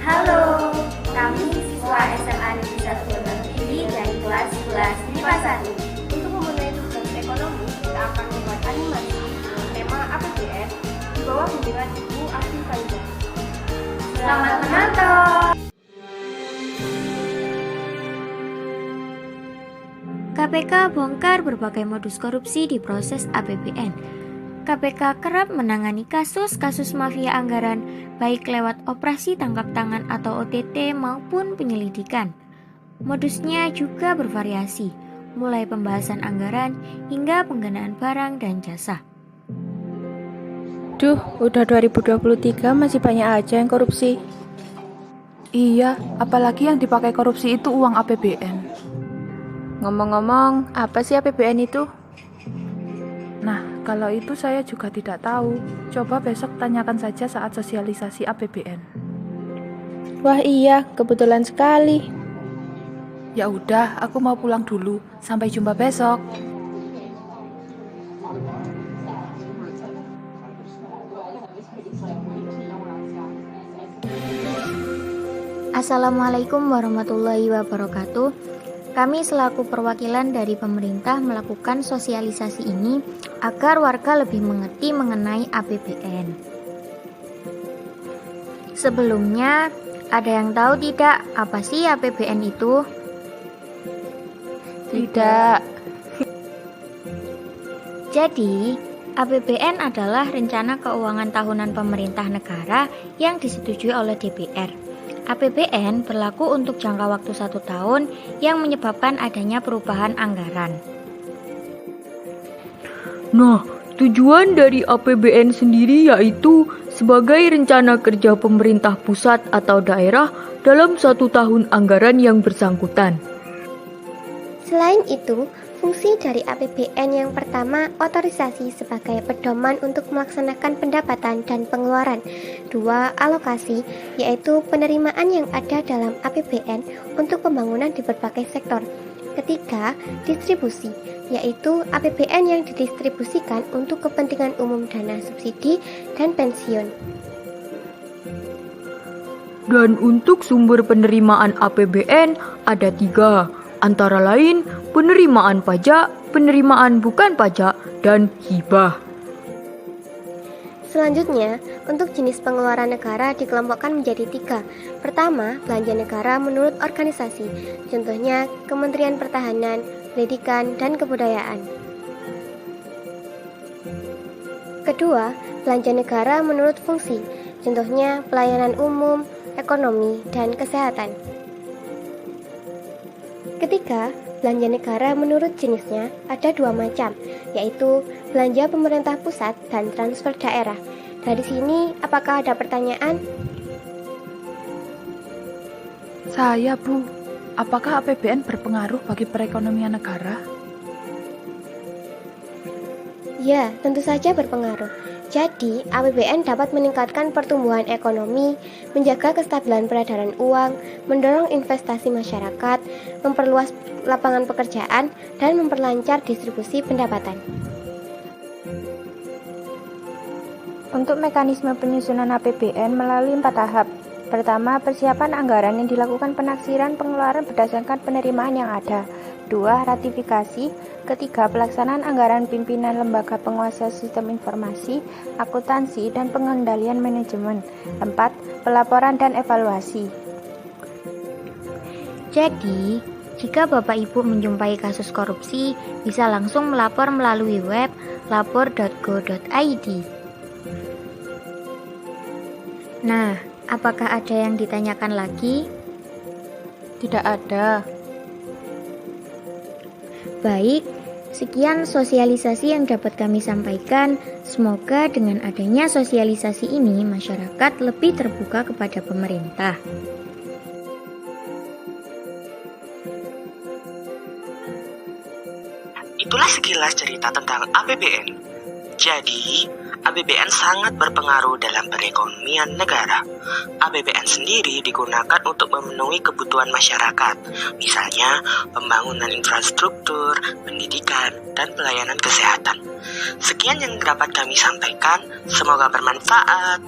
Halo, kami siswa SMA Negeri 1 Gondang Tinggi dari kelas 11 MIPA 1. Untuk memenuhi tugas ekonomi, kita akan membuat animasi dengan tema APBN di bawah bimbingan Ibu Asri Faiza. Selamat menonton! KPK bongkar berbagai modus korupsi di proses APBN. KPK kerap menangani kasus-kasus mafia anggaran, baik lewat operasi tangkap tangan atau OTT maupun penyelidikan. Modusnya juga bervariasi, mulai pembahasan anggaran hingga penggunaan barang dan jasa. Duh, udah 2023 masih banyak aja yang korupsi. Iya, apalagi yang dipakai korupsi itu uang APBN. Ngomong-ngomong, apa sih APBN itu? Nah, kalau itu saya juga tidak tahu. Coba besok tanyakan saja saat sosialisasi APBN. Wah iya, kebetulan sekali. Ya udah, aku mau pulang dulu. Sampai jumpa besok. Assalamualaikum warahmatullahi wabarakatuh. Kami selaku perwakilan dari pemerintah melakukan sosialisasi ini agar warga lebih mengerti mengenai APBN. Sebelumnya, ada yang tahu tidak apa sih APBN itu? Tidak. Jadi, APBN adalah rencana keuangan tahunan pemerintah negara yang disetujui oleh DPR. APBN berlaku untuk jangka waktu 1 tahun yang menyebabkan adanya perubahan anggaran. Nah, tujuan dari APBN sendiri yaitu sebagai rencana kerja pemerintah pusat atau daerah dalam 1 tahun anggaran yang bersangkutan. Selain itu, fungsi dari APBN yang pertama, otorisasi sebagai pedoman untuk melaksanakan pendapatan dan pengeluaran. 2. Alokasi, yaitu penerimaan yang ada dalam APBN untuk pembangunan di berbagai sektor. 3. Distribusi, yaitu APBN yang didistribusikan untuk kepentingan umum dana subsidi dan pensiun. Dan untuk sumber penerimaan APBN ada 3, antara lain penerimaan pajak, penerimaan bukan pajak, dan hibah. Selanjutnya, untuk jenis pengeluaran negara dikelompokkan menjadi 3. Pertama, belanja negara menurut organisasi, contohnya Kementerian Pertahanan, Pendidikan, dan Kebudayaan. Kedua, belanja negara menurut fungsi, contohnya pelayanan umum, ekonomi, dan kesehatan. Ketiga, belanja negara menurut jenisnya ada 2 macam, yaitu belanja pemerintah pusat dan transfer daerah. Dari sini, apakah ada pertanyaan? Saya, Bu. Apakah APBN berpengaruh bagi perekonomian negara? Ya, tentu saja berpengaruh. Jadi, APBN dapat meningkatkan pertumbuhan ekonomi, menjaga kestabilan peredaran uang, mendorong investasi masyarakat, memperluas lapangan pekerjaan, dan memperlancar distribusi pendapatan. Untuk mekanisme penyusunan APBN melalui 4 tahap. Pertama, persiapan anggaran yang dilakukan penaksiran pengeluaran berdasarkan penerimaan yang ada. 2. Ratifikasi. Ketiga, pelaksanaan anggaran pimpinan lembaga penguasa sistem informasi, akuntansi, dan pengendalian manajemen. 4. Pelaporan dan evaluasi. Jadi, jika Bapak Ibu menjumpai kasus korupsi, bisa langsung melapor melalui web lapor.go.id. Nah, apakah ada yang ditanyakan lagi? Tidak ada. Baik, sekian sosialisasi yang dapat kami sampaikan. Semoga dengan adanya sosialisasi ini, masyarakat lebih terbuka kepada pemerintah. Itulah sekilas cerita tentang APBN. Jadi, APBN sangat berpengaruh dalam perekonomian negara. APBN sendiri digunakan untuk memenuhi kebutuhan masyarakat, misalnya pembangunan infrastruktur, pendidikan, dan pelayanan kesehatan. Sekian yang dapat kami sampaikan, semoga bermanfaat.